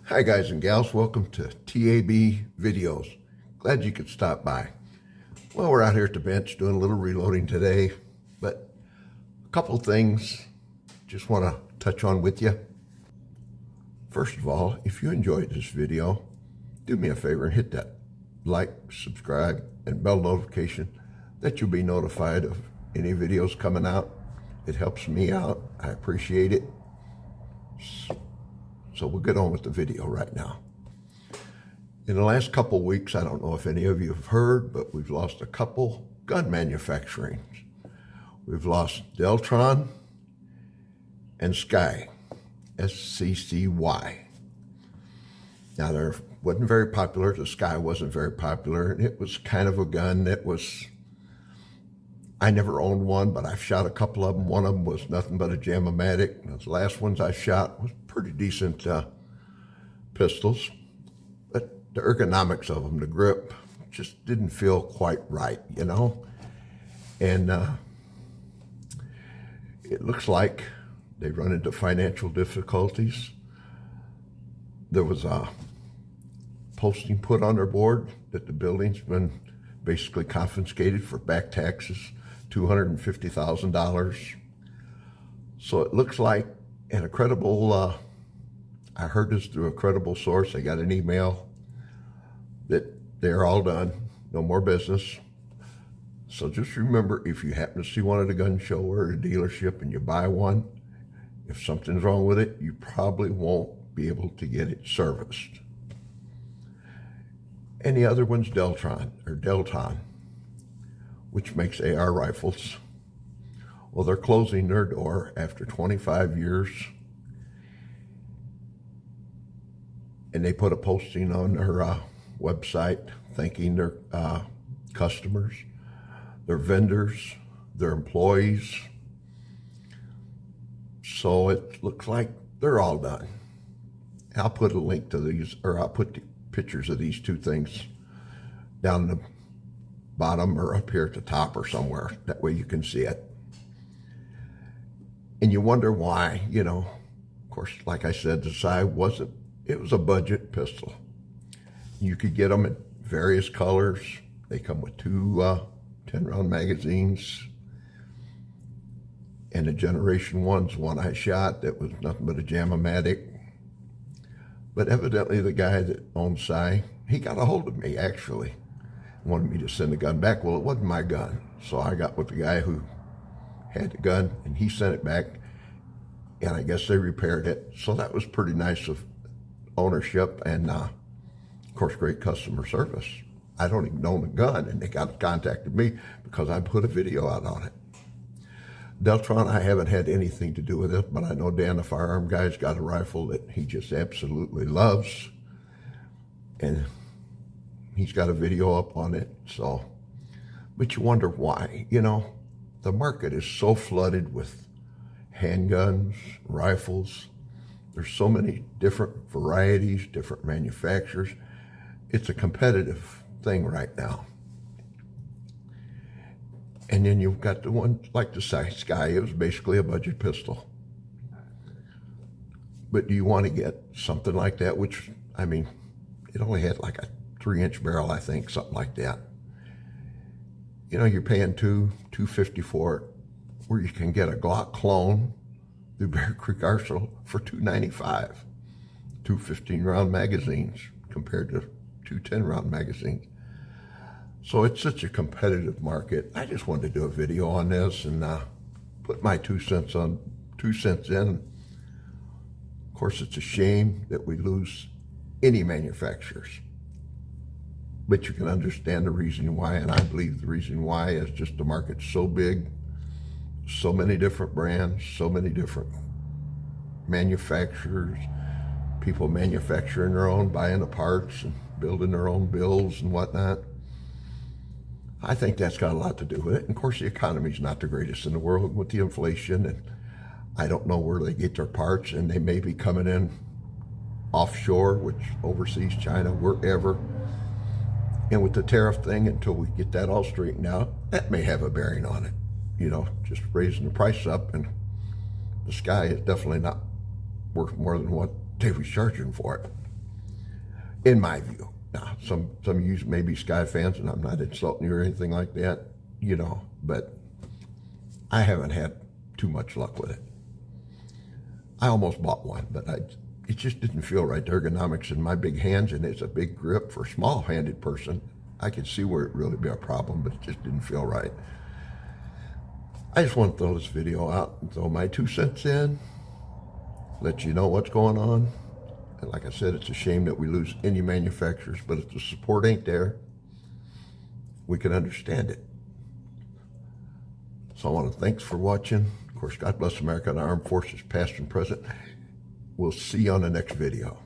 Hi guys and gals, welcome to T.A.B. Videos. Glad you could stop by. Well, we're out here at the bench doing a little reloading today, but a couple things just want to touch on with you. First of all, if you enjoyed this video, do me a favor and hit that like, subscribe, and bell notification that you'll be notified of any videos coming out. It helps me out. I appreciate it. So we'll get on with the video right now. In the last couple weeks, I don't know if any of you have heard, but we've lost a couple gun manufacturing. We've lost Deltron and SCCY, SCCY. Now, they wasn't very popular. The SCCY wasn't very popular. It was kind of a gun that was, I never owned one, but I've shot a couple of them. One of them was nothing but a Jam-O-Matic. Those last ones I shot was pretty decent pistols, but the ergonomics of them, the grip, just didn't feel quite right, you know? And it looks like they run into financial difficulties. There was a posting put on their board that the building's been basically confiscated for back taxes, $250,000. So it looks like, and a credible, I heard this through a credible source. I got an email that they're all done, no more business. So just remember, if you happen to see one at a gun show or a dealership and you buy one, if something's wrong with it, you probably won't be able to get it serviced. And the other one's Delton, which makes AR rifles. Well, they're closing their door after 25 years. And they put a posting on their website thanking their customers, their vendors, their employees. So it looks like they're all done. I'll put a link to these, or I'll put the pictures of these two things down the bottom or up here at the top or somewhere. That way you can see it. And you wonder why, you know. Of course, like I said, the SCCY it was a budget pistol. You could get them in various colors. They come with two 10-round magazines. And the Generation 1's one I shot that was nothing but a Jam-O-Matic. But evidently the guy that owned SCCY, he got a hold of me actually. Wanted me to send the gun back. Well, it wasn't my gun. So I got with the guy who had the gun and he sent it back. And I guess they repaired it. So that was pretty nice of ownership and of course, great customer service. I don't even own the gun and they contacted me because I put a video out on it. Deltron, I haven't had anything to do with it, but I know Dan, the firearm guy's got a rifle that he just absolutely loves. And he's got a video up on it, so. But you wonder why, you know. The market is so flooded with handguns, rifles. There's so many different varieties, different manufacturers. It's a competitive thing right now. And then you've got the one like the SCCY. It was basically a budget pistol. But do you want to get something like that, which, I mean, it only had like a 3-inch barrel, I think, something like that. You know, you're paying $250 for it, where you can get a Glock clone through Bear Creek Arsenal for $295. Two 15-round magazines compared to two 10-round magazines. So it's such a competitive market. I just wanted to do a video on this and put my 2 cents in. Of course, it's a shame that we lose any manufacturers. But you can understand the reason why, and I believe the reason why is just the market's so big, so many different brands, so many different manufacturers, people manufacturing their own, buying the parts and building their own builds and whatnot. I think that's got a lot to do with it. And of course, the economy's not the greatest in the world with the inflation, and I don't know where they get their parts, and they may be coming in offshore, which overseas, China, wherever. And with the tariff thing, until we get that all straightened out, that may have a bearing on it. You know, just raising the price up, and the SCCY is definitely not worth more than what they was charging for it. in my view. Now, some of you may be Sky fans, and I'm not insulting you or anything like that, you know, but I haven't had too much luck with it. I almost bought one, but it just didn't feel right. The ergonomics in my big hands, and it's a big grip for a small-handed person. I could see where it really be a problem, but it just didn't feel right. I just want to throw this video out and throw my 2 cents in, let you know what's going on. And like I said, it's a shame that we lose any manufacturers, but if the support ain't there, we can understand it. So I want to thanks for watching. Of course, God bless America and our armed forces, past and present. We'll see you on the next video.